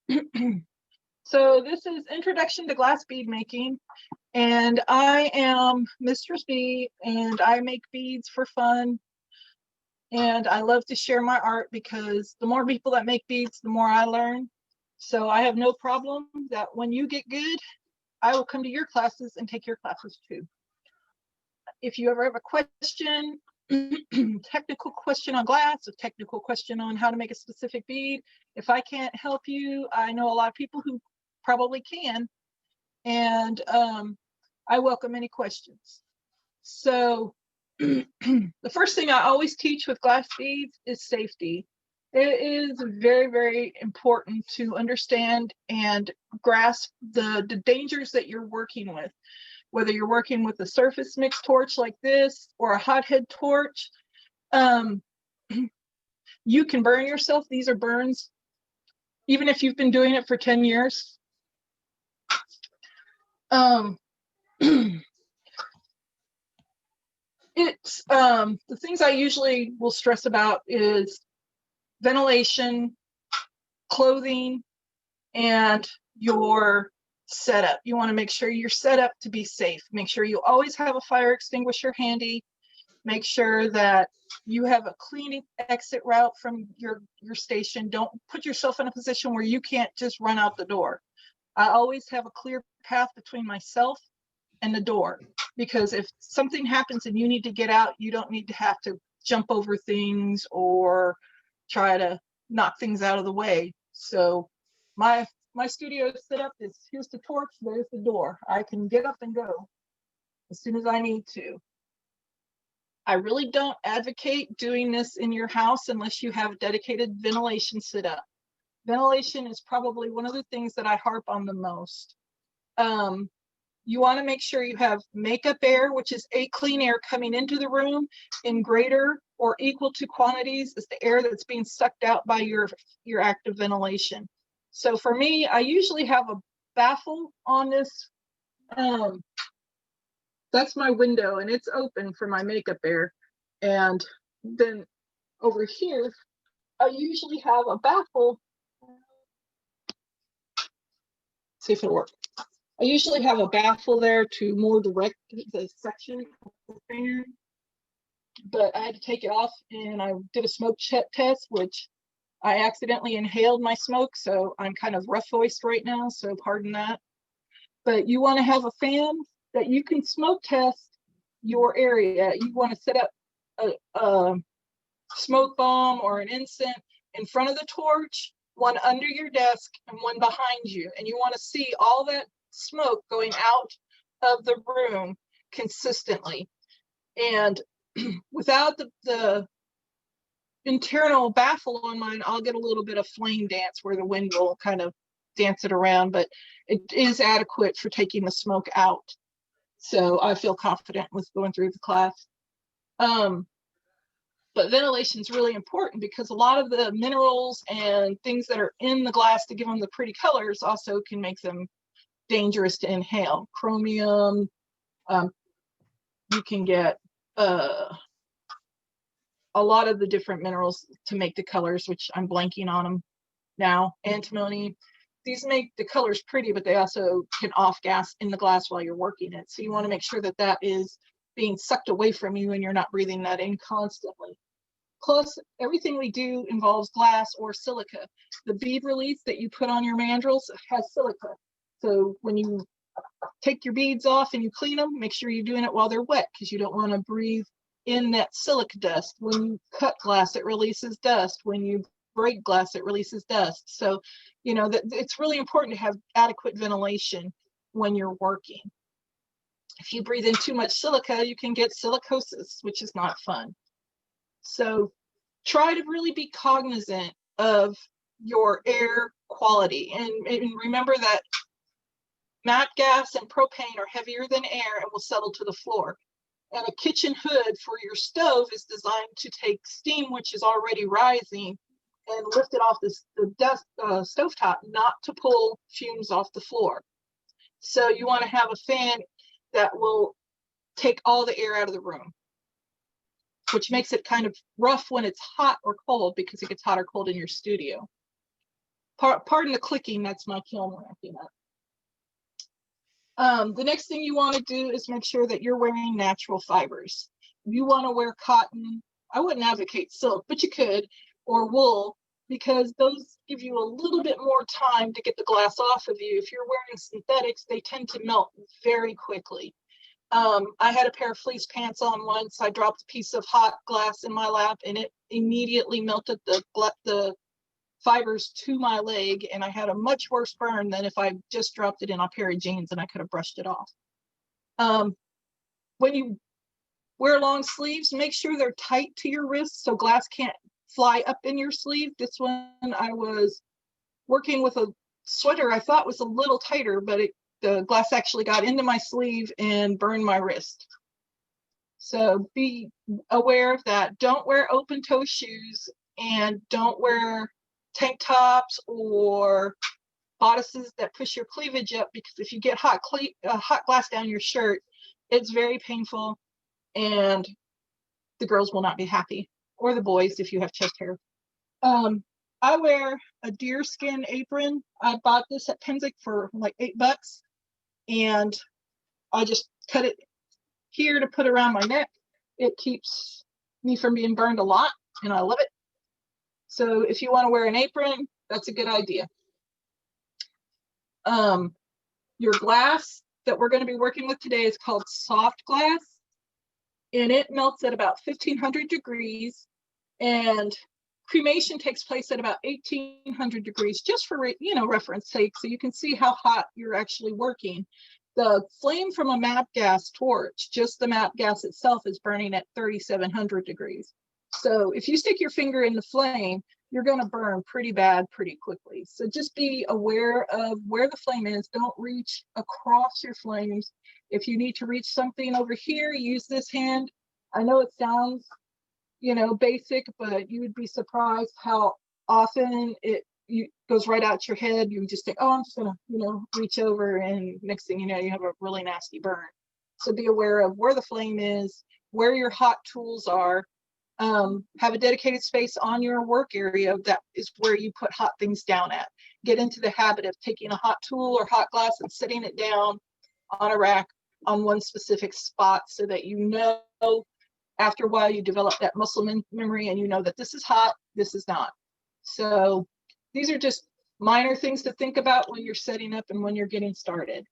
So this is Introduction to Glass Bead Making, and I am Mistress Bead, and I make beads for fun, and I love to share my art because the more people that make beads, the more I learn. So I have no problem that when you get good, I will come to your classes and take your classes too. If you ever have a question, technical question on glass, a technical question on how to make a specific bead, if I can't help you, I know a lot of people who probably can, and I welcome any questions. So the first thing I always teach with glass beads is safety. It is very, very important to understand and grasp the dangers that you're working with. Whether you're working with a surface mix torch like this or a hothead torch, you can burn yourself. These are burns, even if you've been doing it for 10 years. It's the things I usually will stress about is ventilation, clothing, and your setup. You want to make sure you're set up to be safe. Make sure you always have a fire extinguisher handy. Make sure that you have a clean exit route from your station. Don't put yourself in a position where you can't just run out the door. I always have a clear path between myself and the door, because if something happens and you need to get out, you don't need to have to jump over things or try to knock things out of the way. So my studio setup is, here's the torch, there's the door. I can get up and go as soon as I need to. I really don't advocate doing this in your house unless you have dedicated ventilation set up. Ventilation is probably one of the things that I harp on the most. You want to make sure you have makeup air, which is clean air coming into the room in greater or equal to quantities as the air that's being sucked out by your active ventilation. So for me, I usually have a baffle on this. That's my window, and it's open for my makeup air. And then over here, I usually have a baffle. See if it'll work. I usually have a baffle there to more direct the section of the fan, but I had to take it off, and I did a smoke test, which I accidentally inhaled my smoke, so I'm kind of rough voiced right now, so pardon that. But you want to have a fan that you can smoke test your area. You want to set up a smoke bomb or an incense in front of the torch, one under your desk and one behind you, and you want to see all that smoke going out of the room consistently. And without the internal baffle on mine, I'll get a little bit of flame dance where the wind will kind of dance it around, but it is adequate for taking the smoke out. So I feel confident with going through the class. But ventilation is really important because a lot of the minerals and things that are in the glass to give them the pretty colors also can make them dangerous to inhale. Chromium, you can get a lot of the different minerals to make the colors, which I'm blanking on them now. Antimony. These make the colors pretty, but they also can off gas in the glass while you're working it. So you want to make sure that that is being sucked away from you and you're not breathing that in constantly. Plus, everything we do involves glass or silica. The bead release that you put on your mandrels has silica. So when you take your beads off and you clean them, make sure you're doing it while they're wet, because you don't want to breathe in that silica dust. When you cut glass, it releases dust. When you break glass, it releases dust. So, you know, that it's really important to have adequate ventilation when you're working. If you breathe in too much silica, you can get silicosis, which is not fun. So try to really be cognizant of your air quality, and remember that nat gas and propane are heavier than air and will settle to the floor. And a kitchen hood for your stove is designed to take steam, which is already rising, and lift it off the stovetop, not to pull fumes off the floor. So you want to have a fan that will take all the air out of the room, which makes it kind of rough when it's hot or cold, because it gets hot or cold in your studio. Pardon the clicking, that's my kiln wrapping up. The next thing you want to do is make sure that you're wearing natural fibers. If you want to wear cotton, I wouldn't advocate silk, but you could, or wool, because those give you a little bit more time to get the glass off of you. If you're wearing synthetics, they tend to melt very quickly. I had a pair of fleece pants on once. I dropped a piece of hot glass in my lap and it immediately melted the fibers to my leg, and I had a much worse burn than if I just dropped it in a pair of jeans and I could have brushed it off. When you wear long sleeves, make sure they're tight to your wrists so glass can't fly up in your sleeve. This one I was working with a sweater I thought was a little tighter, but the glass actually got into my sleeve and burned my wrist. So be aware of that. Don't wear open toe shoes, and don't wear tank tops or bodices that push your cleavage up, because if you get hot glass down your shirt, it's very painful and the girls will not be happy, or the boys if you have chest hair. I wear a deer skin apron. I bought this at Penzic for like $8, and I just cut it here to put around my neck. It keeps me from being burned a lot, and I love it. So if you want to wear an apron, that's a good idea. Your glass that we're going to be working with today is called soft glass, and it melts at about 1500 degrees, and cremation takes place at about 1800 degrees, just for reference sake, so you can see how hot you're actually working. The flame from a MAP gas torch, just the MAP gas itself, is burning at 3700 degrees. So if you stick your finger in the flame, you're going to burn pretty bad pretty quickly. So just be aware of where the flame is. Don't reach across your flames. If you need to reach something over here, use this hand. I know it sounds, basic, but you would be surprised how often it goes right out your head. You just think, oh, I'm just gonna, reach over, and next thing you know, you have a really nasty burn. So be aware of where the flame is, where your hot tools are. Have a dedicated space on your work area that is where you put hot things down at. Get into the habit of taking a hot tool or hot glass and setting it down on a rack on one specific spot, so that after a while you develop that muscle memory, and you know that this is hot, this is not. So these are just minor things to think about when you're setting up and when you're getting started.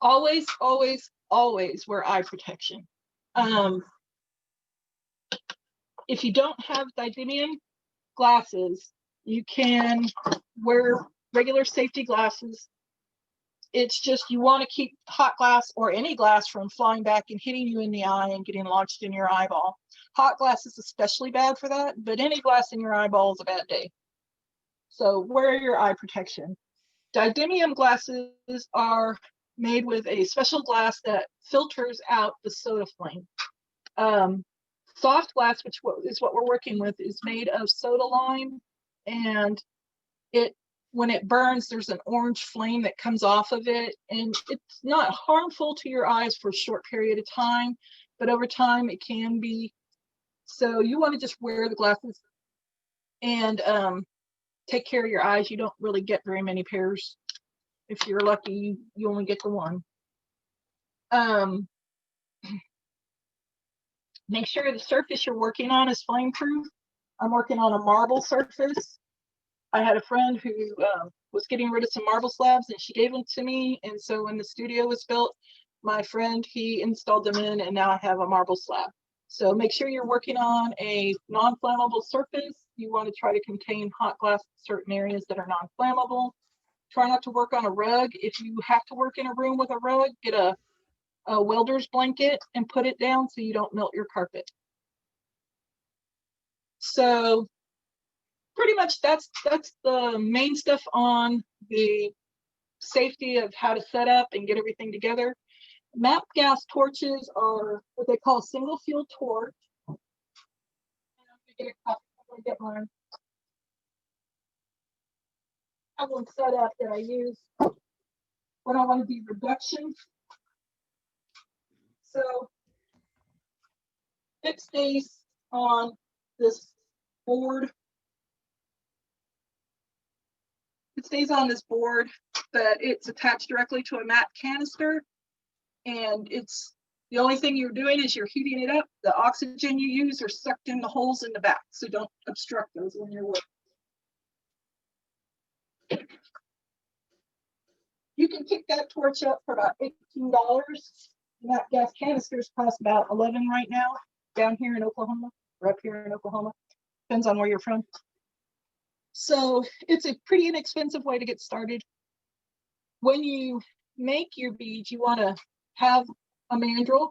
Always, always, always wear eye protection. If you don't have didymium glasses, you can wear regular safety glasses. It's just, you want to keep hot glass or any glass from flying back and hitting you in the eye and getting lodged in your eyeball. Hot glass is especially bad for that, but any glass in your eyeball is a bad day. So wear your eye protection. Didymium glasses are made with a special glass that filters out the soda flame. Soft glass, which is what we're working with, is made of soda lime, and when it burns, there's an orange flame that comes off of it, and it's not harmful to your eyes for a short period of time, but over time it can be. So you want to just wear the glasses and take care of your eyes. You don't really get very many pairs. If you're lucky, you only get the one. Make sure the surface you're working on is flame-proof. I'm working on a marble surface. I had a friend who was getting rid of some marble slabs, and she gave them to me. And so when the studio was built, my friend, he installed them in, and now I have a marble slab. So make sure you're working on a non-flammable surface. You want to try to contain hot glass in certain areas that are non-flammable. Try not to work on a rug. If you have to work in a room with a rug, get a welder's blanket and put it down so you don't melt your carpet. So pretty much that's the main stuff on the safety of how to set up and get everything together. MAP gas torches are what they call single fuel torch. I'm gonna get mine. I have one set up that I use when I want to do reduction. So it stays on this board. It stays on this board, but it's attached directly to a matte canister. And it's the only thing you're doing is you're heating it up. The oxygen you use are sucked in the holes in the back, so don't obstruct those when you're working. You can pick that torch up for about $18. That gas canisters cost about $11 right now down here in Oklahoma, or up here in Oklahoma. Depends on where you're from. So it's a pretty inexpensive way to get started. When you make your beads, you want to have a mandrel,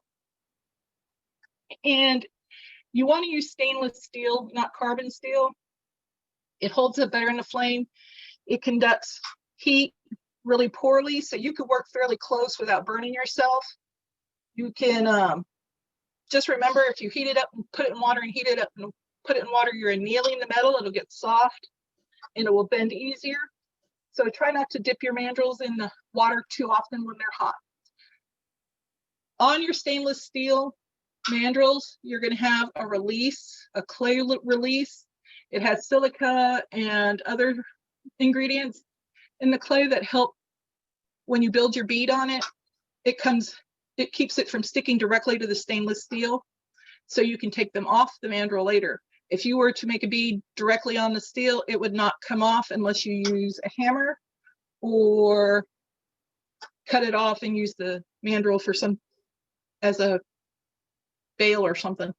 and you want to use stainless steel, not carbon steel. It holds up better in the flame. It conducts heat really poorly, so you could work fairly close without burning yourself. You can just remember, if you heat it up and put it in water and heat it up and put it in water, you're annealing the metal. It'll get soft and it will bend easier. So try not to dip your mandrels in the water too often when they're hot. On your stainless steel mandrels, you're going to have a release, a clay release. It has silica and other ingredients in the clay that help when you build your bead on it. It keeps it from sticking directly to the stainless steel, so you can take them off the mandrel later. If you were to make a bead directly on the steel, it would not come off unless you use a hammer or cut it off and use the mandrel for as a bail or something.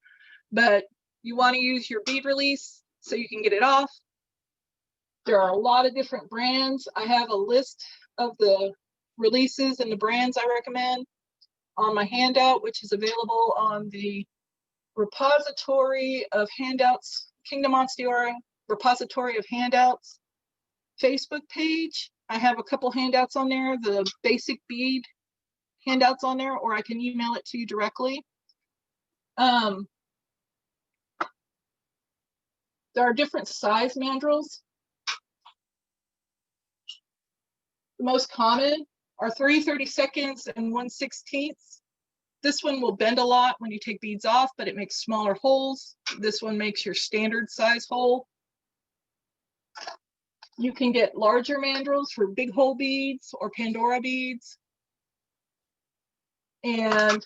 But you want to use your bead release so you can get it off. There are a lot of different brands. I have a list of the releases and the brands I recommend on my handout, which is available on the repository of handouts, Kingdom Ansteorra repository of handouts Facebook page. I have a couple handouts on there, the basic bead handouts on there, or I can email it to you directly. There are different size mandrels. The most common are 3/32 and 1/16. This one will bend a lot when you take beads off, but it makes smaller holes. This one makes your standard size hole. You can get larger mandrels for big hole beads or Pandora beads. And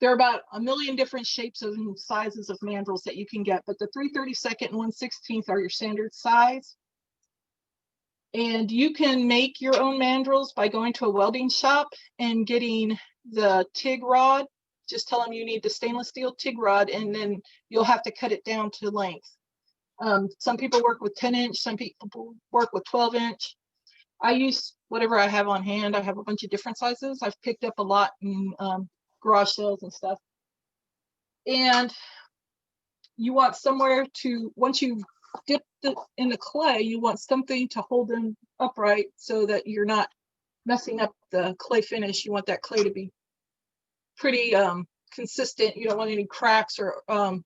there are about a million different shapes and sizes of mandrels that you can get, but the 3/32 and 1/16 are your standard size. And you can make your own mandrels by going to a welding shop and getting the TIG rod. Just tell them you need the stainless steel TIG rod, and then you'll have to cut it down to length. Some people work with 10-inch, some people work with 12-inch. I use whatever I have on hand. I have a bunch of different sizes. I've picked up a lot in garage sales and stuff. And you want somewhere to, once you've dipped it in the clay, you want something to hold them upright so that you're not messing up the clay finish. You want that clay to be pretty consistent. You don't want any cracks or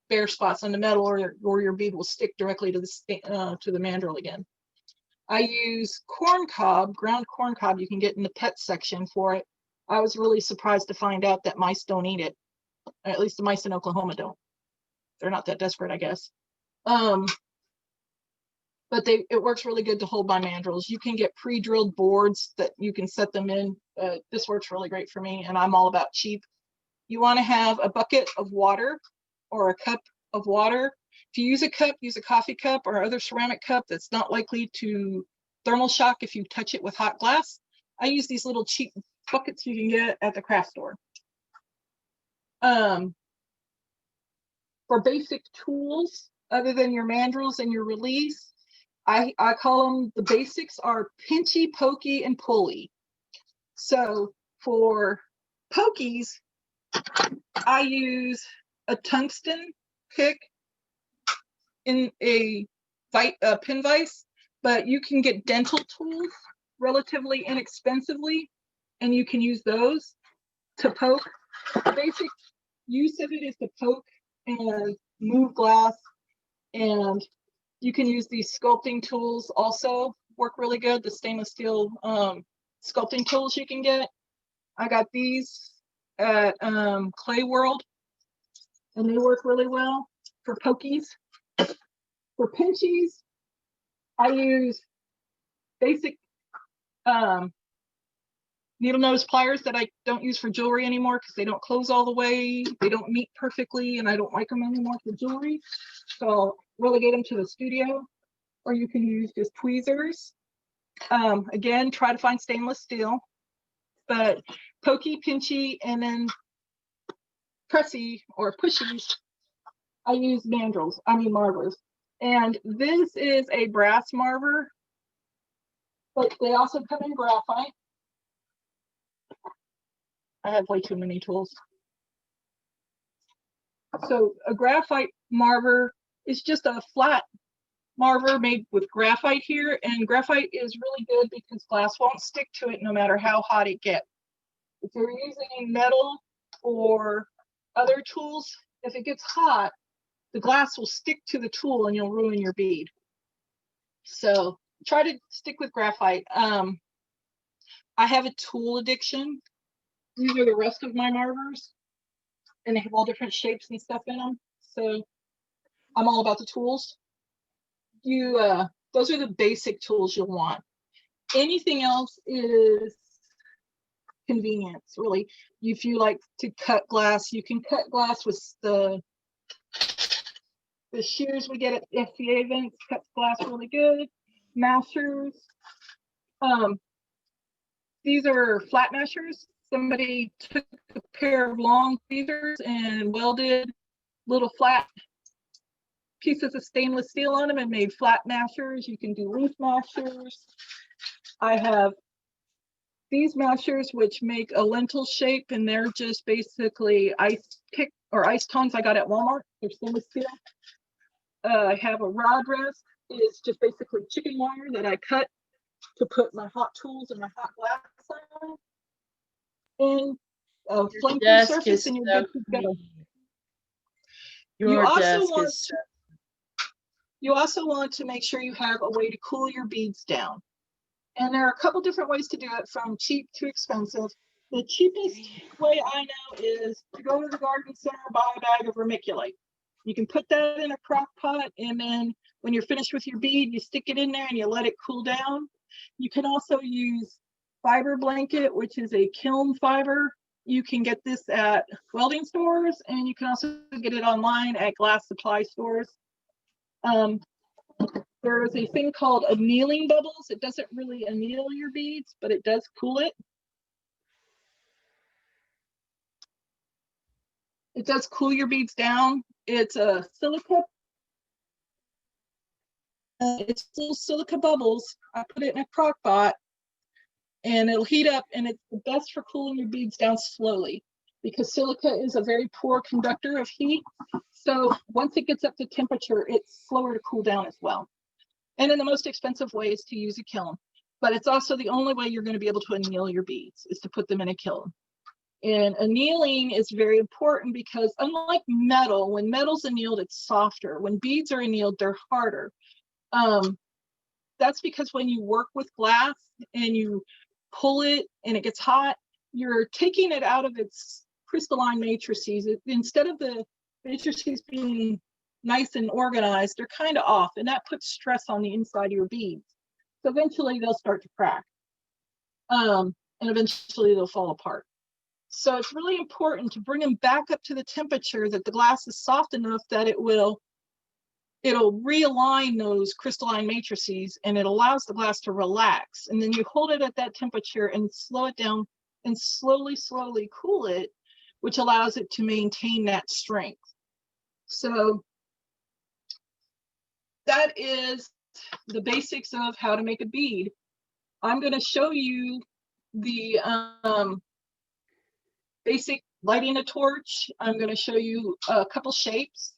bare spots on the metal, or your bead will stick directly to the mandrel again. I use corn cob, ground corn cob. You can get in the pet section for it. I was really surprised to find out that mice don't eat it. At least the mice in Oklahoma don't. They're not that desperate, I guess. But it works really good to hold my mandrels. You can get pre-drilled boards that you can set them in. This works really great for me, and I'm all about cheap. You want to have a bucket of water or a cup of water. If you use a cup, use a coffee cup or other ceramic cup that's not likely to thermal shock if you touch it with hot glass. I use these little cheap buckets you can get at the craft store. For basic tools, other than your mandrels and your release, I call them, the basics are pinchy, pokey, and pulley. So for pokies, I use a tungsten pick in a pin vise, but you can get dental tools relatively inexpensively, and you can use those to poke. The basic use of it is to poke and move glass, and you can use these sculpting tools also, work really good. The stainless steel sculpting tools you can get. I got these at Clay World, and they work really well for pokies. For pinchies, I use basic needle nose pliers that I don't use for jewelry anymore because they don't close all the way. They don't meet perfectly, and I don't like them anymore for jewelry. So I'll relegate them to the studio, or you can use just tweezers. Again, try to find stainless steel, but pokey, pinchy, and then pressy or pushy, I use marvers. And this is a brass marver, but they also come in graphite. I have way too many tools. So a graphite marver is just a flat marver made with graphite here, and graphite is really good because glass won't stick to it no matter how hot it gets. If you're using metal or other tools, if it gets hot, the glass will stick to the tool and you'll ruin your bead. So try to stick with graphite. I have a tool addiction. These are the rest of my marvers, and they have all different shapes and stuff in them. So I'm all about the tools. Those are the basic tools you'll want. Anything else is convenience, really. If you like to cut glass, you can cut glass with the shears we get at FCA events. Cuts glass really good. Mashers. These are flat mashers. Somebody took a pair of long tweezers and welded little flat pieces of stainless steel on them and made flat mashers. You can do leaf mashers. I have these mashers which make a lentil shape, and they're just basically ice tongs I got at Walmart. They're stainless steel. I have a rod rest. It's just basically chicken wire that I cut to put my hot tools and my hot glass on. And a flame-proof surface, and you're good to go. You also want to make sure you have a way to cool your beads down. And there are a couple different ways to do it, from cheap to expensive. The cheapest way I know is to go to the garden center, buy a bag of vermiculite. You can put that in a crock pot, and then when you're finished with your bead, you stick it in there and you let it cool down. You can also use fiber blanket, which is a kiln fiber. You can get this at welding stores, and you can also get it online at glass supply stores. There is a thing called annealing bubbles. It doesn't really anneal your beads, but it does cool it. It does cool your beads down. It's a silica. It's little silica bubbles. I put it in a crock pot, and it'll heat up, and it's the best for cooling your beads down slowly, because silica is a very poor conductor of heat. So once it gets up to temperature, it's slower to cool down as well. And then the most expensive way is to use a kiln, but it's also the only way you're going to be able to anneal your beads, is to put them in a kiln. And annealing is very important because, unlike metal, when metal's annealed, it's softer. When beads are annealed, they're harder. That's because when you work with glass and you pull it and it gets hot, you're taking it out of its crystalline matrices. Instead of the matrices being nice and organized, they're kind of off, and that puts stress on the inside of your beads. So eventually they'll start to crack, and eventually they'll fall apart. So it's really important to bring them back up to the temperature that the glass is soft enough that it'll realign those crystalline matrices, and it allows the glass to relax. And then you hold it at that temperature and slow it down and slowly cool it, which allows it to maintain that strength. So that is the basics of how to make a bead. I'm going to show you the basic lighting a torch. I'm going to show you a couple shapes.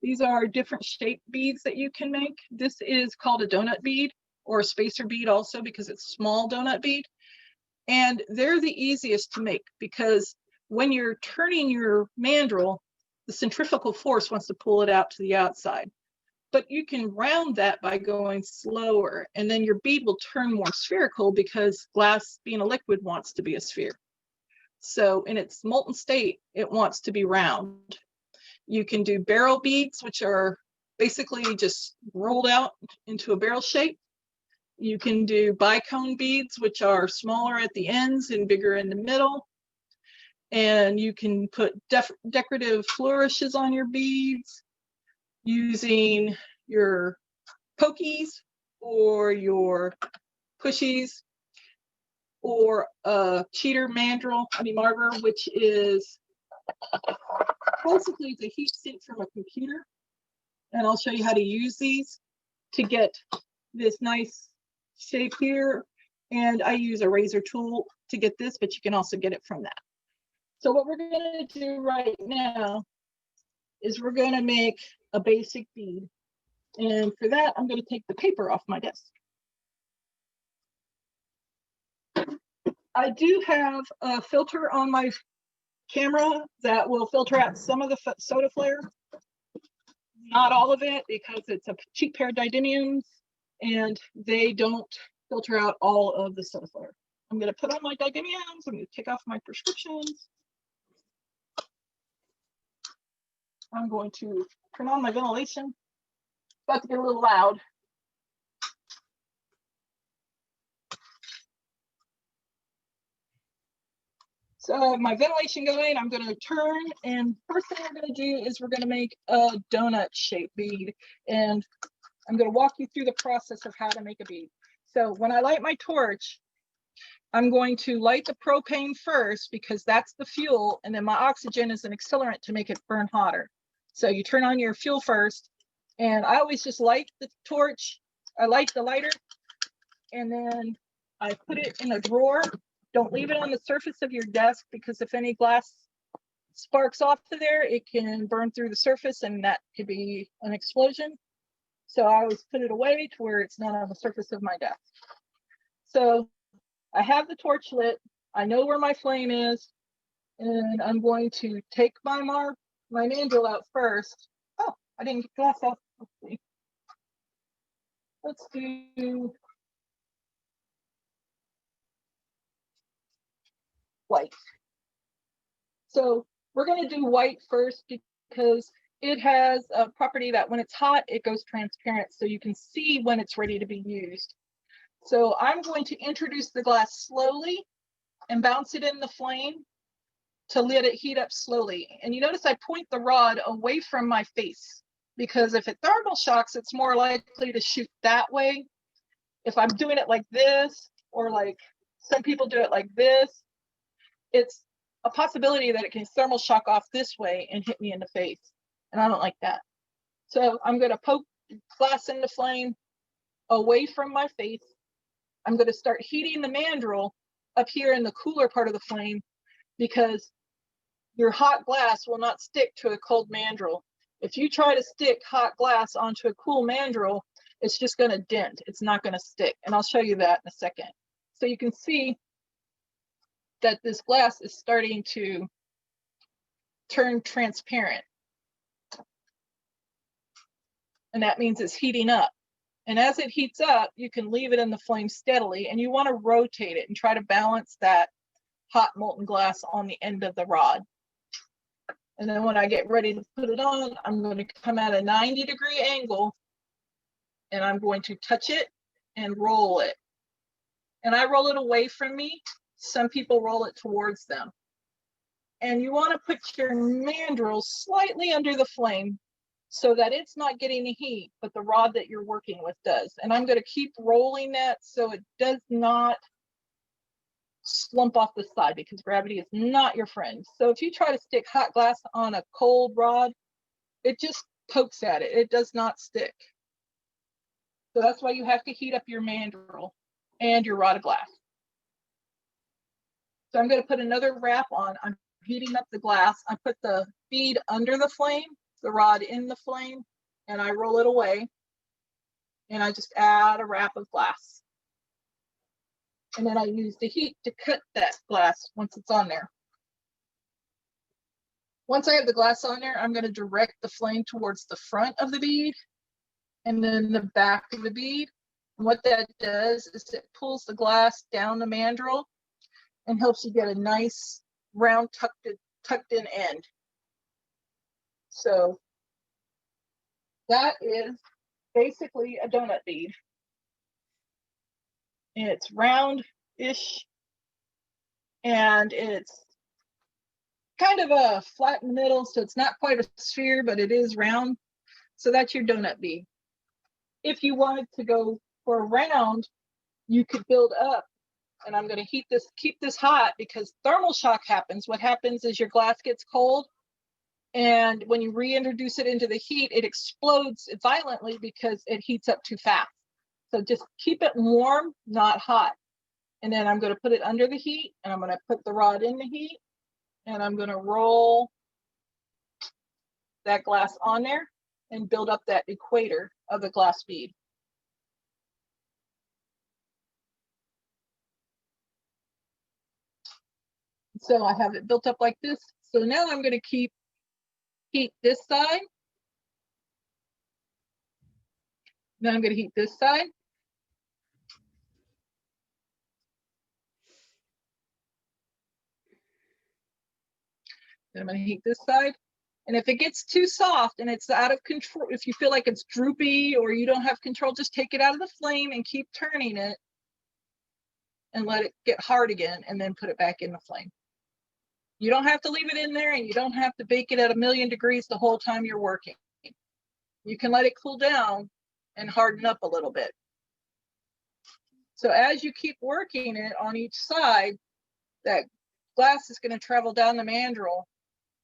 These are different shape beads that you can make. This is called a donut bead, or a spacer bead also, because it's small donut bead. And they're the easiest to make because when you're turning your mandrel, the centrifugal force wants to pull it out to the outside. But you can round that by going slower, and then your bead will turn more spherical because glass, being a liquid, wants to be a sphere. So in its molten state, it wants to be round. You can do barrel beads, which are basically just rolled out into a barrel shape. You can do bicone beads, which are smaller at the ends and bigger in the middle. And you can put decorative flourishes on your beads using your pokies or your pushies or a cheater marver, which is basically it's a heat sink from a computer. And I'll show you how to use these to get this nice shape here. And I use a razor tool to get this, but you can also get it from that. So what we're going to do right now is we're going to make a basic bead. And for that, I'm going to take the paper off my desk. I do have a filter on my camera that will filter out some of the soda flare. Not all of it, because it's a cheap pair of didymiums and they don't filter out all of the soda flare. I'm going to put on my didymiums. I'm going to take off my prescriptions. I'm going to turn on my ventilation. It's about to get a little loud. So I have my ventilation going. I'm going to turn, and first thing we're going to do is we're going to make a donut shaped bead. And I'm going to walk you through the process of how to make a bead. So when I light my torch, I'm going to light the propane first because that's the fuel, and then my oxygen is an accelerant to make it burn hotter. So you turn on your fuel first, and I always just light the torch. I light the lighter, and then I put it in a drawer. Don't leave it on the surface of your desk, because if any glass sparks off of there, it can burn through the surface, and that could be an explosion. So I always put it away to where it's not on the surface of my desk. So I have the torch lit. I know where my flame is, and I'm going to take my mandrel out first. Oh, I didn't get glass out. Let's see. Let's do white. So we're going to do white first because it has a property that when it's hot, it goes transparent, so you can see when it's ready to be used. So I'm going to introduce the glass slowly and bounce it in the flame to let it heat up slowly. And you notice I point the rod away from my face, because if it thermal shocks, it's more likely to shoot that way. If I'm doing it like this, or like some people do it like this, it's a possibility that it can thermal shock off this way and hit me in the face. And I don't like that. So I'm going to poke glass in the flame away from my face. I'm going to start heating the mandrel up here in the cooler part of the flame, because your hot glass will not stick to a cold mandrel. If you try to stick hot glass onto a cool mandrel, it's just going to dent. It's not going to stick. And I'll show you that in a second. So you can see that this glass is starting to turn transparent. And that means it's heating up. And as it heats up, you can leave it in the flame steadily, and you want to rotate it and try to balance that hot molten glass on the end of the rod. And then when I get ready to put it on, I'm going to come at a 90-degree angle, and I'm going to touch it and roll it. And I roll it away from me. Some people roll it towards them. And you want to put your mandrel slightly under the flame so that it's not getting the heat, but the rod that you're working with does. And I'm going to keep rolling that so it does not slump off the side, because gravity is not your friend. So if you try to stick hot glass on a cold rod, it just pokes at it. It does not stick. So that's why you have to heat up your mandrel and your rod of glass. So I'm going to put another wrap on. I'm heating up the glass. I put the bead under the flame, the rod in the flame, and I roll it away. And I just add a wrap of glass. And then I use the heat to cut that glass once it's on there. Once I have the glass on there, I'm going to direct the flame towards the front of the bead and then the back of the bead. And what that does is it pulls the glass down the mandrel and helps you get a nice round tucked in end. So that is basically a donut bead. It's round-ish, and it's kind of a flat in the middle, so it's not quite a sphere, but it is round. So that's your donut bead. If you wanted to go for a round, you could build up, and I'm going to keep this hot because thermal shock happens. What happens is your glass gets cold, and when you reintroduce it into the heat, it explodes violently because it heats up too fast. So just keep it warm, not hot. And then I'm going to put it under the heat, and I'm going to put the rod in the heat, and I'm going to roll that glass on there and build up that equator of the glass bead. So I have it built up like this. So now I'm going to heat this side. Then I'm going to heat this side. Then I'm going to heat this side. And if it gets too soft and it's out of control, if you feel like it's droopy or you don't have control, just take it out of the flame and keep turning it and let it get hard again, and then put it back in the flame. You don't have to leave it in there, and you don't have to bake it at 1,000,000 degrees the whole time you're working. You can let it cool down and harden up a little bit. So as you keep working it on each side, that glass is going to travel down the mandrel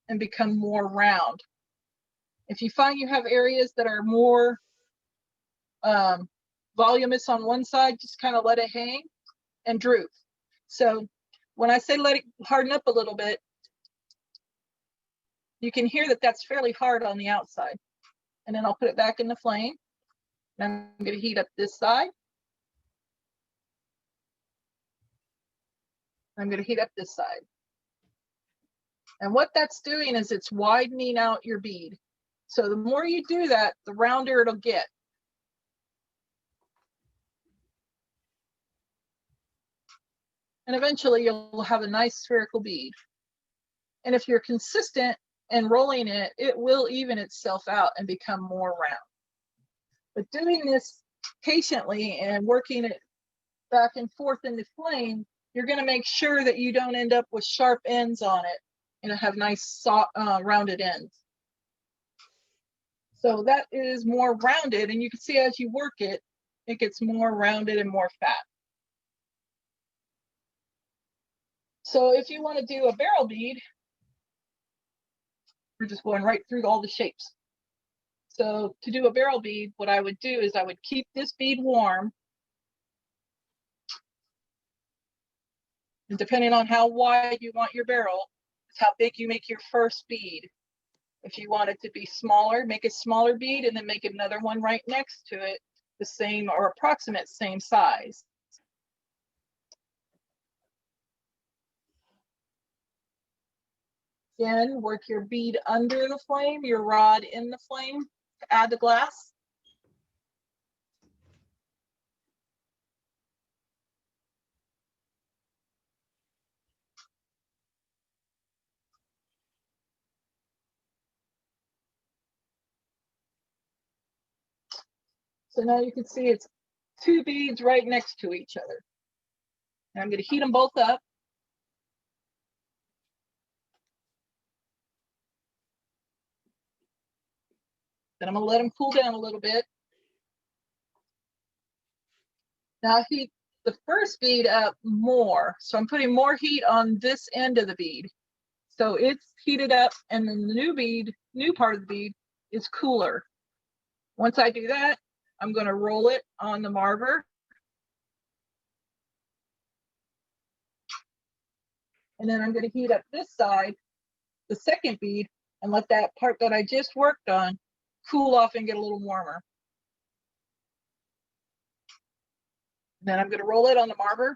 and become more round. If you find you have areas that are more voluminous on one side, just kind of let it hang and droop. So when I say let it harden up a little bit, you can hear that that's fairly hard on the outside. And then I'll put it back in the flame. And I'm going to heat up this side. I'm going to heat up this side. And what that's doing is it's widening out your bead. So the more you do that, the rounder it'll get. And eventually you'll have a nice spherical bead. And if you're consistent and rolling it, it will even itself out and become more round. But doing this patiently and working it back and forth in the flame, you're going to make sure that you don't end up with sharp ends on it and have nice soft, rounded ends. So that is more rounded, and you can see as you work it, it gets more rounded and more fat. So if you want to do a barrel bead, we're just going right through all the shapes. So to do a barrel bead, what I would do is I would keep this bead warm. And depending on how wide you want your barrel, it's how big you make your first bead. If you want it to be smaller, make a smaller bead and then make another one right next to it, the same or approximate same size. Again, work your bead under the flame, your rod in the flame to add the glass. So now you can see it's two beads right next to each other. And I'm going to heat them both up. Then I'm going to let them cool down a little bit. Now heat the first bead up more. So I'm putting more heat on this end of the bead. So it's heated up, and then the new part of the bead is cooler. Once I do that, I'm going to roll it on the marver. And then I'm going to heat up this side, the second bead, and let that part that I just worked on cool off and get a little warmer. Then I'm going to roll it on the marver.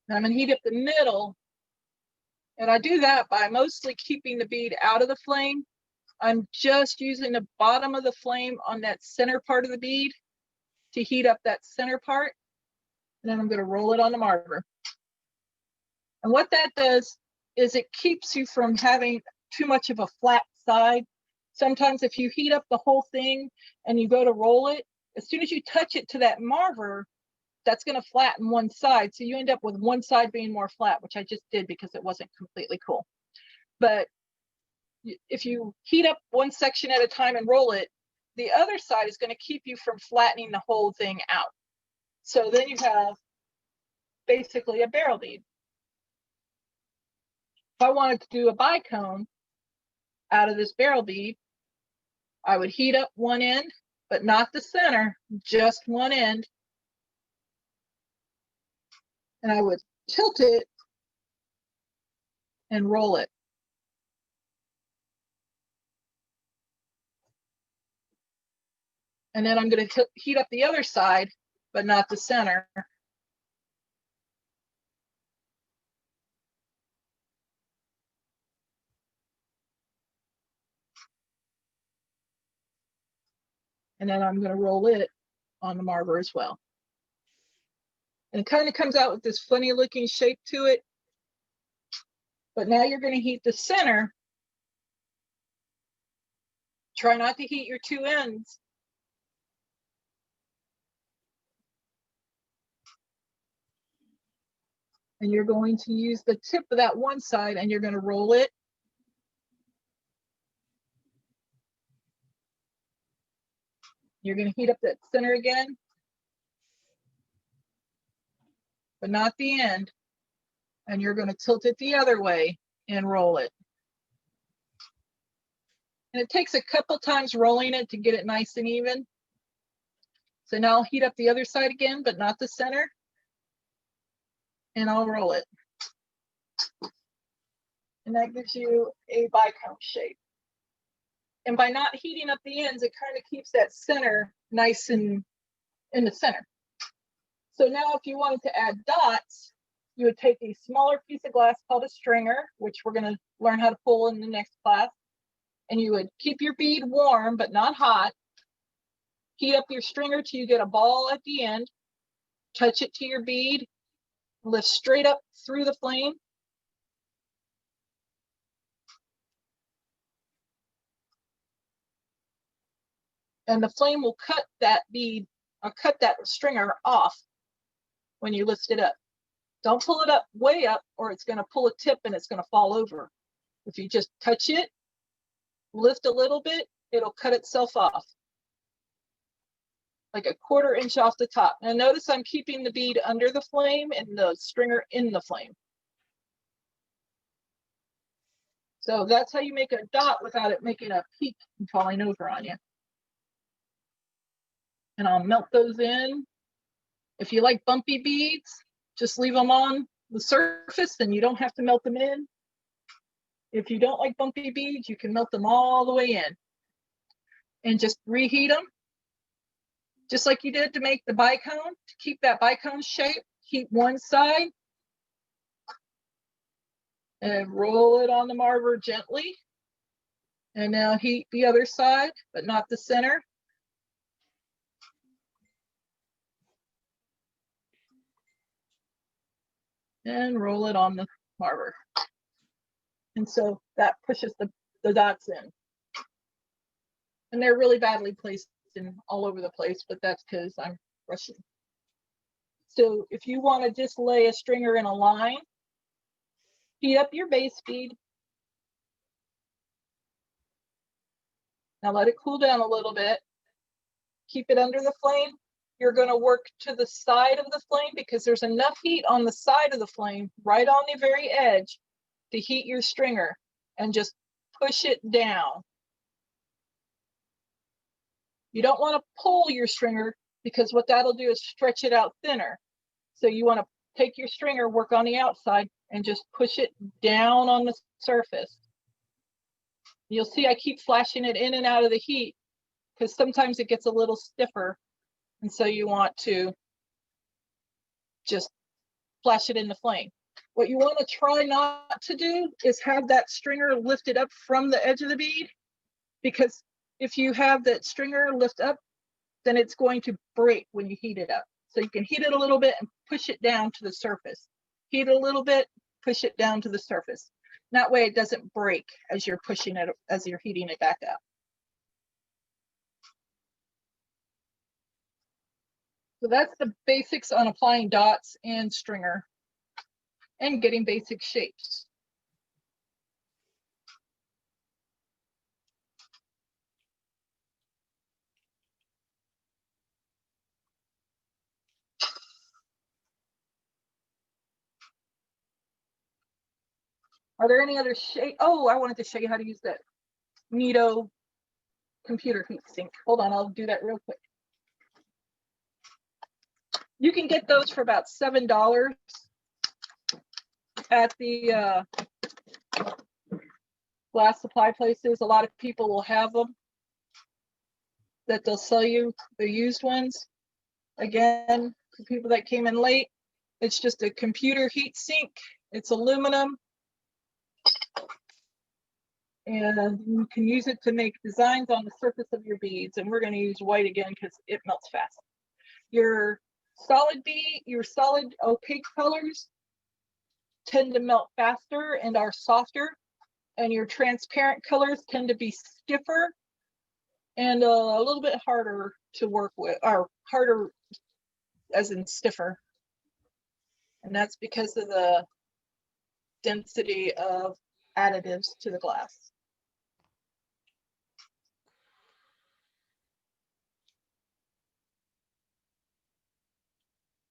And I'm going to heat up the middle. And I do that by mostly keeping the bead out of the flame. I'm just using the bottom of the flame on that center part of the bead to heat up that center part. And then I'm going to roll it on the marver. And what that does is it keeps you from having too much of a flat side. Sometimes if you heat up the whole thing and you go to roll it, as soon as you touch it to that marver, that's going to flatten one side. So you end up with one side being more flat, which I just did because it wasn't completely cool. But if you heat up one section at a time and roll it, the other side is going to keep you from flattening the whole thing out. So then you have basically a barrel bead. If I wanted to do a bicone out of this barrel bead, I would heat up one end, but not the center, just one end. And I would tilt it and roll it. And then I'm going to heat up the other side, but not the center. And then I'm going to roll it on the marver as well. And it kind of comes out with this funny looking shape to it. But now you're going to heat the center. Try not to heat your two ends. And you're going to use the tip of that one side and you're going to roll it. You're going to heat up that center again, but not the end. And you're going to tilt it the other way and roll it. And it takes a couple times rolling it to get it nice and even. So now I'll heat up the other side again, but not the center. And I'll roll it. And that gives you a bicone shape. And by not heating up the ends, it kind of keeps that center nice and in the center. So now if you wanted to add dots, you would take a smaller piece of glass called a stringer, which we're going to learn how to pull in the next class. And you would keep your bead warm, but not hot. Heat up your stringer till you get a ball at the end. Touch it to your bead. Lift straight up through the flame. And the flame will cut that bead or cut that stringer off when you lift it up. Don't pull it up way up or it's going to pull a tip and it's going to fall over. If you just touch it, lift a little bit, it'll cut itself off. Like a 1/4 inch off the top. Now notice I'm keeping the bead under the flame and the stringer in the flame. So that's how you make a dot without it making a peak and falling over on you. And I'll melt those in. If you like bumpy beads, just leave them on the surface and you don't have to melt them in. If you don't like bumpy beads, you can melt them all the way in. And just reheat them. Just like you did to make the bicone. To keep that bicone shape, heat one side. And roll it on the marver gently. And now heat the other side, but not the center. And roll it on the marver. And so that pushes the dots in. And they're really badly placed in all over the place, but that's because I'm rushing. So if you want to just lay a stringer in a line, heat up your base bead. Now let it cool down a little bit. Keep it under the flame. You're going to work to the side of the flame because there's enough heat on the side of the flame, right on the very edge, to heat your stringer and just push it down. You don't want to pull your stringer because what that'll do is stretch it out thinner. So you want to take your stringer, work on the outside, and just push it down on the surface. You'll see I keep flashing it in and out of the heat because sometimes it gets a little stiffer. And so you want to just flash it in the flame. What you want to try not to do is have that stringer lifted up from the edge of the bead, because if you have that stringer lift up, then it's going to break when you heat it up. So you can heat it a little bit and push it down to the surface. Heat it a little bit, push it down to the surface. That way it doesn't break as you're pushing it, as you're heating it back up. So that's the basics on applying dots and stringer and getting basic shapes. Are there any other shape? Oh, I wanted to show you how to use that neato computer heat sink. Hold on, I'll do that real quick. You can get those for about $7 at the glass supply places. A lot of people will have them that they'll sell you the used ones. Again, for people that came in late, it's just a computer heat sink. It's aluminum. And you can use it to make designs on the surface of your beads. And we're going to use white again because it melts fast. Your solid bead, your solid opaque colors tend to melt faster and are softer. And your transparent colors tend to be stiffer and a little bit harder to work with, or harder as in stiffer. And that's because of the density of additives to the glass.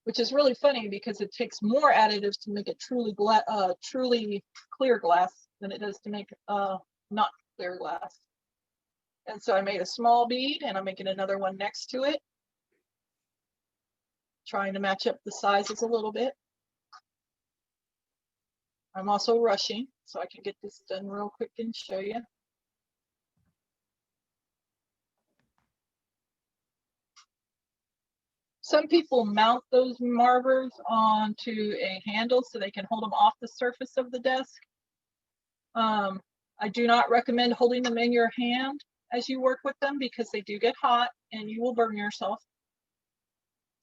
Which is really funny because it takes more additives to make it truly clear glass than it does to make not clear glass. And so I made a small bead and I'm making another one next to it, trying to match up the sizes a little bit. I'm also rushing so I can get this done real quick and show you. Some people mount those marvers onto a handle so they can hold them off the surface of the desk. I do not recommend holding them in your hand as you work with them because they do get hot and you will burn yourself.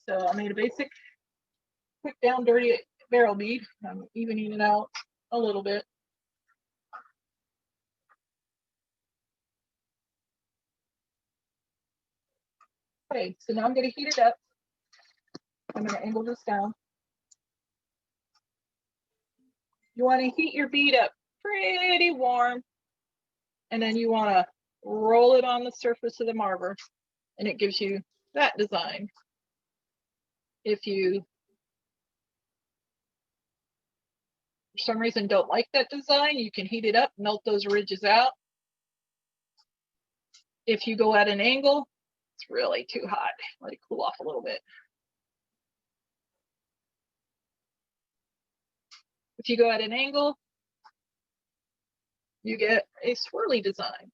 So I made a basic quick down dirty barrel bead. I'm evening it out a little bit. Okay, so now I'm going to heat it up. I'm going to angle this down. You want to heat your bead up pretty warm, and then you want to roll it on the surface of the marver, and it gives you that design. If you, for some reason, don't like that design, you can heat it up, melt those ridges out. If you go at an angle, it's really too hot. Let it cool off a little bit. If you go at an angle, you get a swirly design.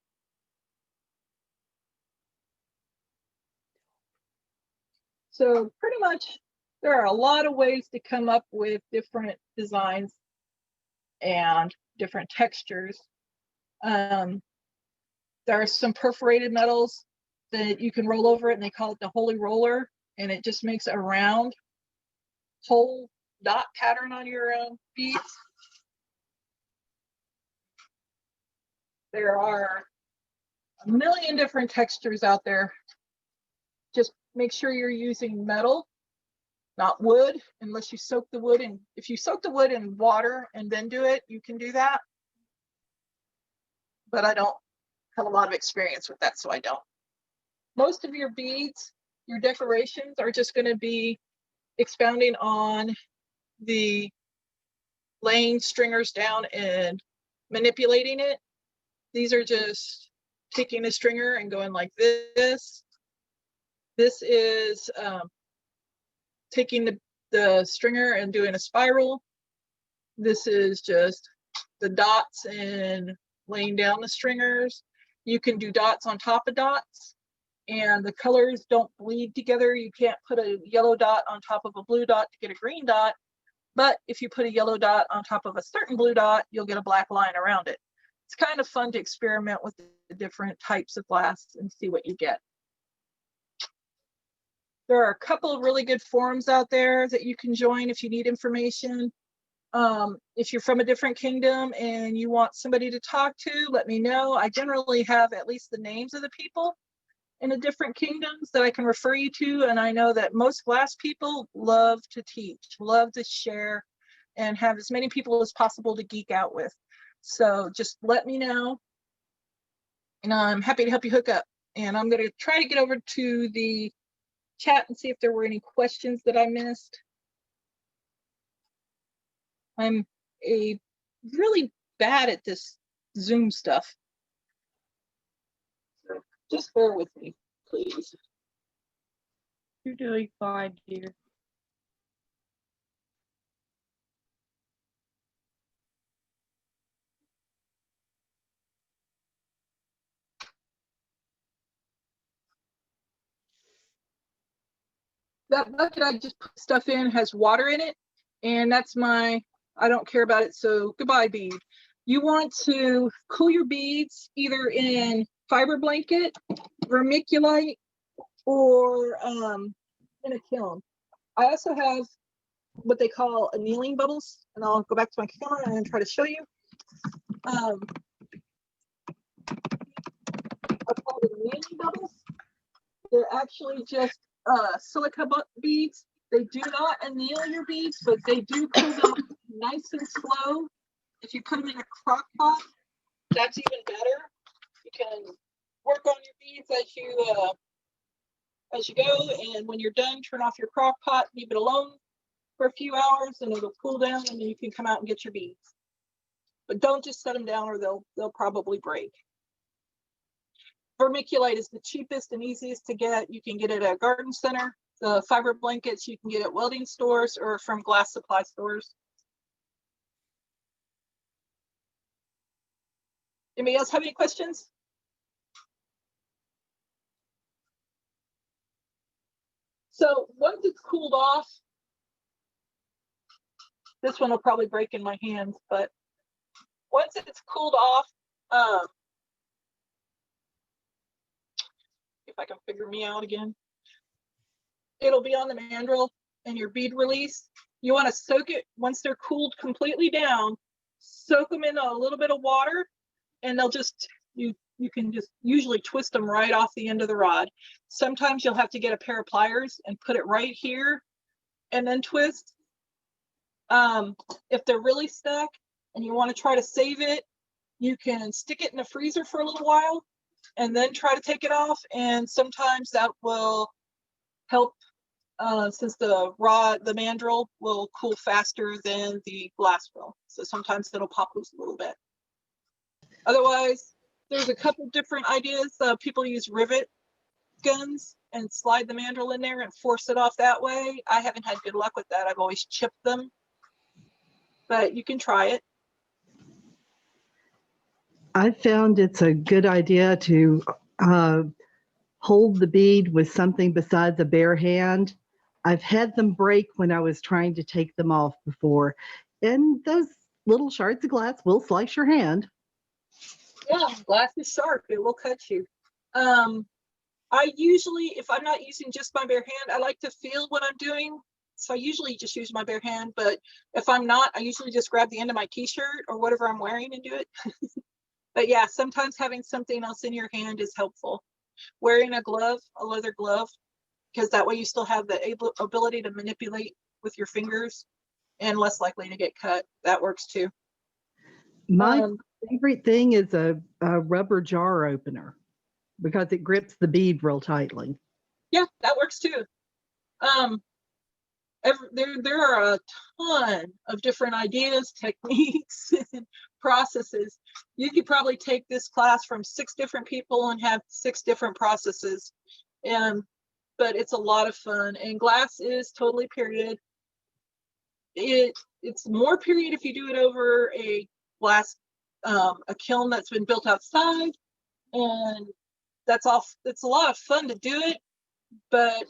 So pretty much there are a lot of ways to come up with different designs and different textures. There are some perforated metals that you can roll over it and they call it the holy roller, and it just makes a round whole dot pattern on your beads. There are a million different textures out there. Just make sure you're using metal, not wood, unless you soak the wood in. If you soak the wood in water and then do it, you can do that. But I don't have a lot of experience with that, so I don't. Most of your beads, your decorations are just going to be expounding on the laying stringers down and manipulating it. These are just taking a stringer and going like this. This is taking the stringer and doing a spiral. This is just the dots and laying down the stringers. You can do dots on top of dots, and the colors don't bleed together. You can't put a yellow dot on top of a blue dot to get a green dot, but if you put a yellow dot on top of a certain blue dot, you'll get a black line around it. It's kind of fun to experiment with the different types of glass and see what you get. There are a couple of really good forums out there that you can join if you need information. If you're from a different kingdom and you want somebody to talk to, let me know. I generally have at least the names of the people in the different kingdoms that I can refer you to. And I know that most glass people love to teach, love to share, and have as many people as possible to geek out with. So just let me know, and I'm happy to help you hook up. And I'm going to try to get over to the chat and see if there were any questions that I missed. I'm really bad at this Zoom stuff. So just bear with me, please. You're doing fine, dear. That bucket I just put stuff in has water in it, and that's my, I don't care about it, so goodbye bead. You want to cool your beads either in fiber blanket, vermiculite, or in a kiln. I also have what they call annealing bubbles, and I'll go back to my camera and try to show you. I call it annealing bubbles. They're actually just silica beads. They do not anneal your beads, but they do cool them nice and slow. If you put them in a crock pot, that's even better. You can work on your beads as you go, and when you're done, turn off your crock pot, leave it alone for a few hours, and it'll cool down, and then you can come out and get your beads. But don't just set them down, or they'll probably break. Vermiculite is the cheapest and easiest to get. You can get it at a garden center. The fiber blankets you can get at welding stores or from glass supply stores. Anybody else have any questions? So once it's cooled off, this one will probably break in my hands, but once it's cooled off, if I can figure me out again, it'll be on the mandrel and your bead release. You want to soak it once they're cooled completely down, soak them in a little bit of water, and they'll just, you can just usually twist them right off the end of the rod. Sometimes you'll have to get a pair of pliers and put it right here and then twist. If they're really stuck and you want to try to save it, you can stick it in the freezer for a little while and then try to take it off. And sometimes that will help, since the mandrel will cool faster than the glass will. So sometimes it'll pop loose a little bit. Otherwise, there's a couple different ideas. People use rivet guns and slide the mandrel in there and force it off that way. I haven't had good luck with that. I've always chipped them, but you can try it. I found it's a good idea to hold the bead with something besides a bare hand. I've had them break when I was trying to take them off before, and those little shards of glass will slice your hand. Yeah, glass is sharp. It will cut you. I usually, if I'm not using just my bare hand, I like to feel what I'm doing. So I usually just use my bare hand, but if I'm not, I usually just grab the end of my t-shirt or whatever I'm wearing and do it. But yeah, sometimes having something else in your hand is helpful. Wearing a glove, a leather glove, because that way you still have the ability to manipulate with your fingers and less likely to get cut. That works too. My favorite thing is a rubber jar opener because it grips the bead real tightly. Yeah, that works too. There are a ton of different ideas, techniques, and processes. You could probably take this class from 6 different people and have 6 different processes. But it's a lot of fun, and glass is totally period. It's more period if you do it over a glass, a kiln that's been built outside, and that's all. It's a lot of fun to do it, but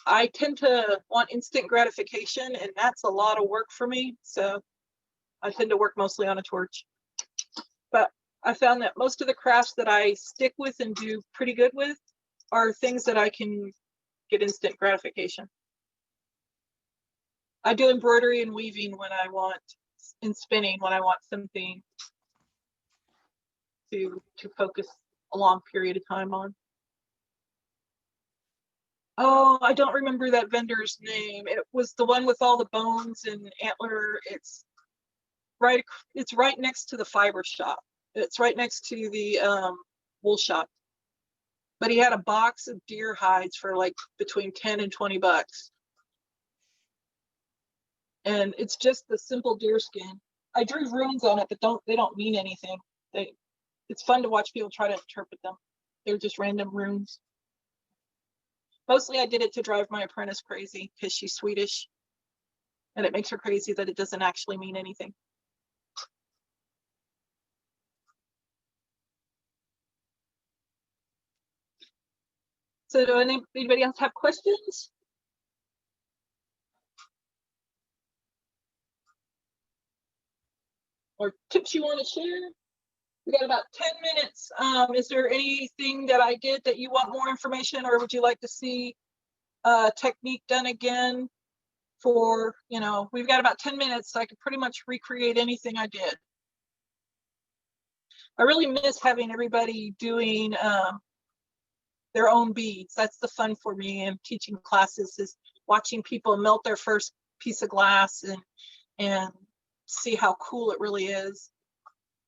I tend to want instant gratification, and that's a lot of work for me. So I tend to work mostly on a torch. But I found that most of the crafts that I stick with and do pretty good with are things that I can get instant gratification. I do embroidery and weaving when I want, and spinning when I want something to focus a long period of time on. Oh, I don't remember that vendor's name. It was the one with all the bones and antler. It's right next to the fiber shop. It's right next to the wool shop. But he had a box of deer hides for like between 10 and 20 bucks. And it's just the simple deer skin. I drew runes on it, but they don't mean anything. It's fun to watch people try to interpret them. They're just random runes. Mostly I did it to drive my apprentice crazy because she's Swedish. And it makes her crazy that it doesn't actually mean anything. So do anybody else have questions? Or tips you want to share? We got about 10 minutes. Is there anything that I did that you want more information, or would you like to see a technique done again? For, we've got about 10 minutes, so I could pretty much recreate anything I did. I really miss having everybody doing their own beads. That's the fun for me in teaching classes, is watching people melt their first piece of glass and see how cool it really is.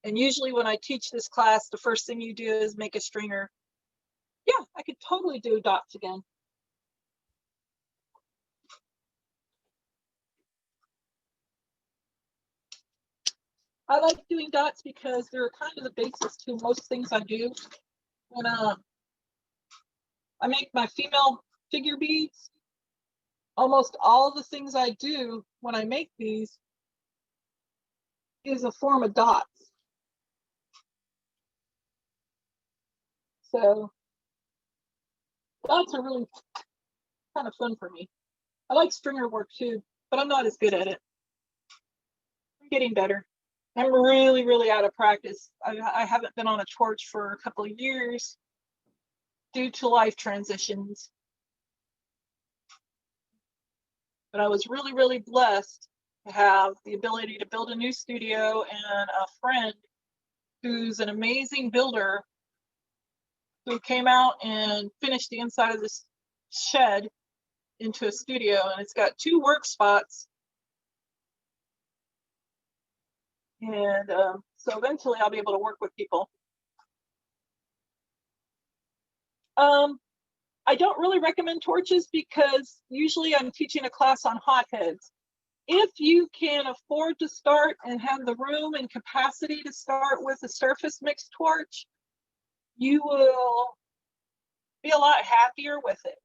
And usually when I teach this class, the first thing you do is make a stringer. Yeah, I could totally do dots again. I like doing dots because they're kind of the basis to most things I do. When I make my female figure beads, almost all the things I do when I make these is a form of dots. So dots are really kind of fun for me. I like stringer work too, but I'm not as good at it. I'm getting better. I'm really, really out of practice. I haven't been on a torch for a couple of years due to life transitions. But I was really, really blessed to have the ability to build a new studio, and a friend who's an amazing builder who came out and finished the inside of this shed into a studio, and it's got 2 work spots. And so eventually I'll be able to work with people. I don't really recommend torches because usually I'm teaching a class on hotheads. If you can afford to start and have the room and capacity to start with a surface mixed torch, you will be a lot happier with it.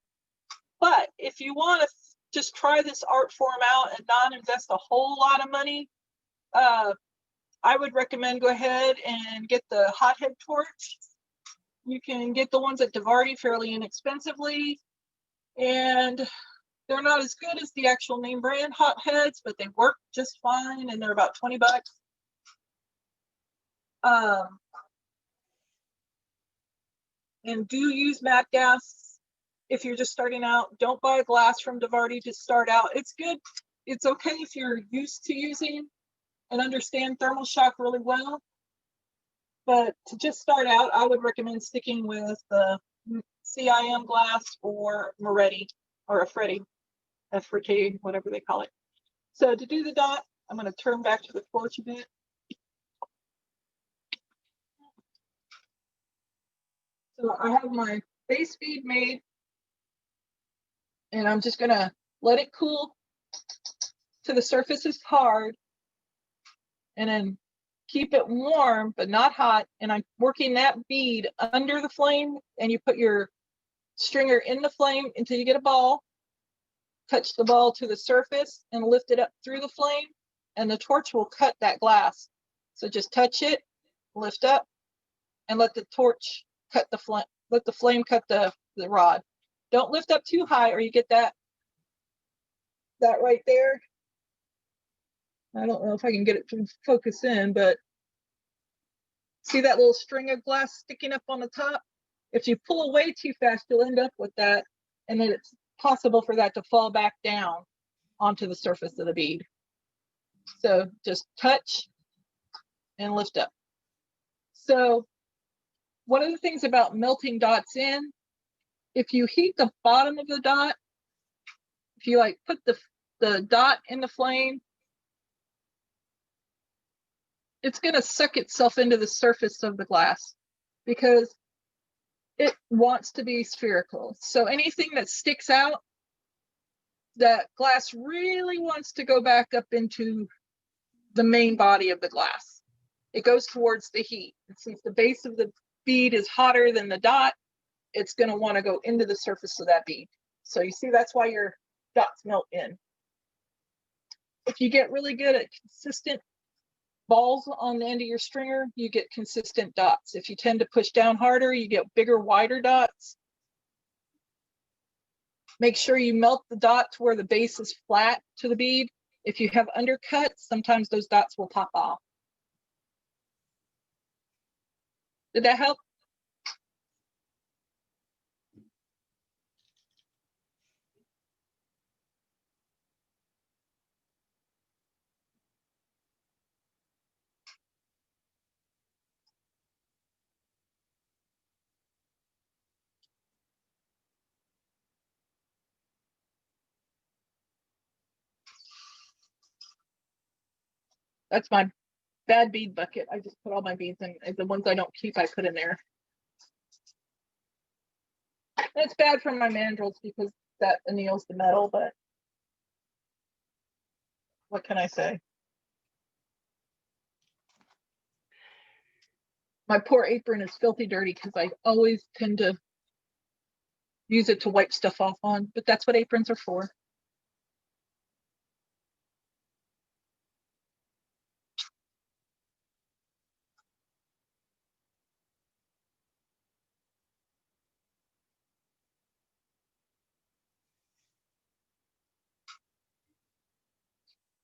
But if you want to just try this art form out and not invest a whole lot of money, I would recommend go ahead and get the hothead torch. You can get the ones at Barony fairly inexpensively, and they're not as good as the actual name brand hotheads, but they work just fine, and they're about 20 bucks. And do use matte gas if you're just starting out. Don't buy glass from Barony to start out. It's good. It's okay if you're used to using and understand thermal shock really well. But to just start out, I would recommend sticking with the CIM glass or Moretti or Alfraye, whatever they call it. So to do the dot, I'm going to turn back to the torch a bit. So I have my base bead made, and I'm just going to let it cool to the surface is hard, and then keep it warm but not hot, and I'm working that bead under the flame, and you put your stringer in the flame until you get a ball. Touch the ball to the surface and lift it up through the flame, and the torch will cut that glass. So just touch it, lift up, and let the torch cut the flame. Let the flame cut the rod. Don't lift up too high, or you get that right there. I don't know if I can get it to focus in, but see that little string of glass sticking up on the top? If you pull away too fast, you'll end up with that, and then it's possible for that to fall back down onto the surface of the bead. So just touch and lift up. So one of the things about melting dots in if you heat the bottom of the dot, if you like put the dot in the flame, it's going to suck itself into the surface of the glass because it wants to be spherical. So anything that sticks out, that glass really wants to go back up into the main body of the glass. It goes towards the heat. And since the base of the bead is hotter than the dot, it's going to want to go into the surface of that bead. So you see, that's why your dots melt in. If you get really good at consistent balls on the end of your stringer, you get consistent dots. If you tend to push down harder, you get bigger, wider dots. Make sure you melt the dot to where the base is flat to the bead. If you have undercuts, sometimes those dots will pop off. Did that help? That's my bad bead bucket. I just put all my beads in. The ones I don't keep, I put in there. And it's bad for my mandrels because that anneals the metal, but what can I say? My poor apron is filthy dirty because I always tend to use it to wipe stuff off on, but that's what aprons are for.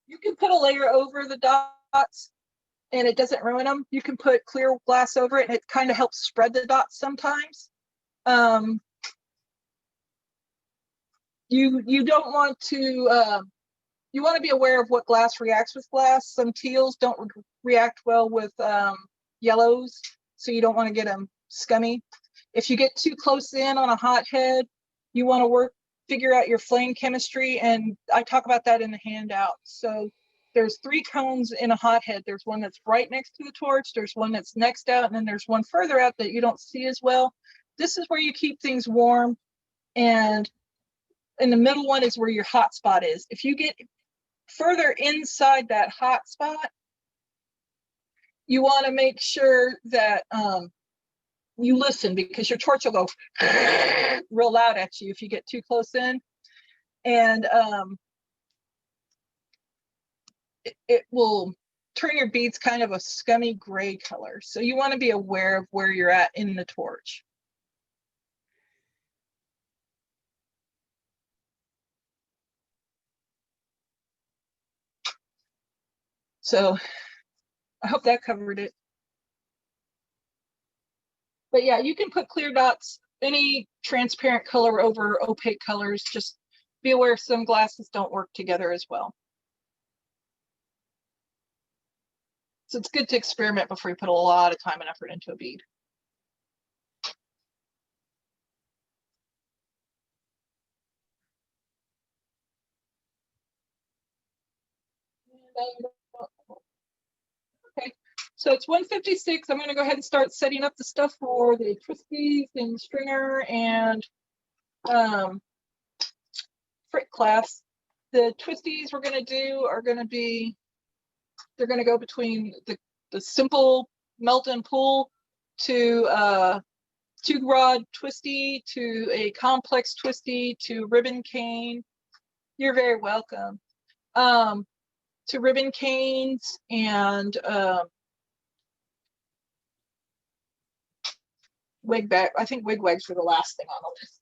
You can put a layer over the dots and it doesn't ruin them. You can put clear glass over it and it kind of helps spread the dots sometimes. You don't want to, you want to be aware of what glass reacts with glass. Some teals don't react well with yellows, so you don't want to get them scummy. If you get too close in on a hot head, you want to figure out your flame chemistry, and I talk about that in the handout. So there's 3 cones in a hot head. There's one that's right next to the torch, there's one that's next out, and then there's one further out that you don't see as well. This is where you keep things warm, and in the middle one is where your hot spot is. If you get further inside that hot spot, you want to make sure that you listen, because your torch will go real loud at you if you get too close in, and it will turn your beads kind of a scummy gray color. So you want to be aware of where you're at in the torch. So I hope that covered it. But yeah, you can put clear dots, any transparent color over opaque colors. Just be aware some glasses don't work together as well. So it's good to experiment before you put a lot of time and effort into a bead. Okay, so it's 1:56. I'm going to go ahead and start setting up the stuff for the twisties and stringer and frick class. The twisties we're going to do are going to be, they're going to go between the simple melt and pull to 2-rod twisty to a complex twisty to ribbon cane. You're very welcome. To ribbon canes and wig bag. I think wig wags were the last thing on the list.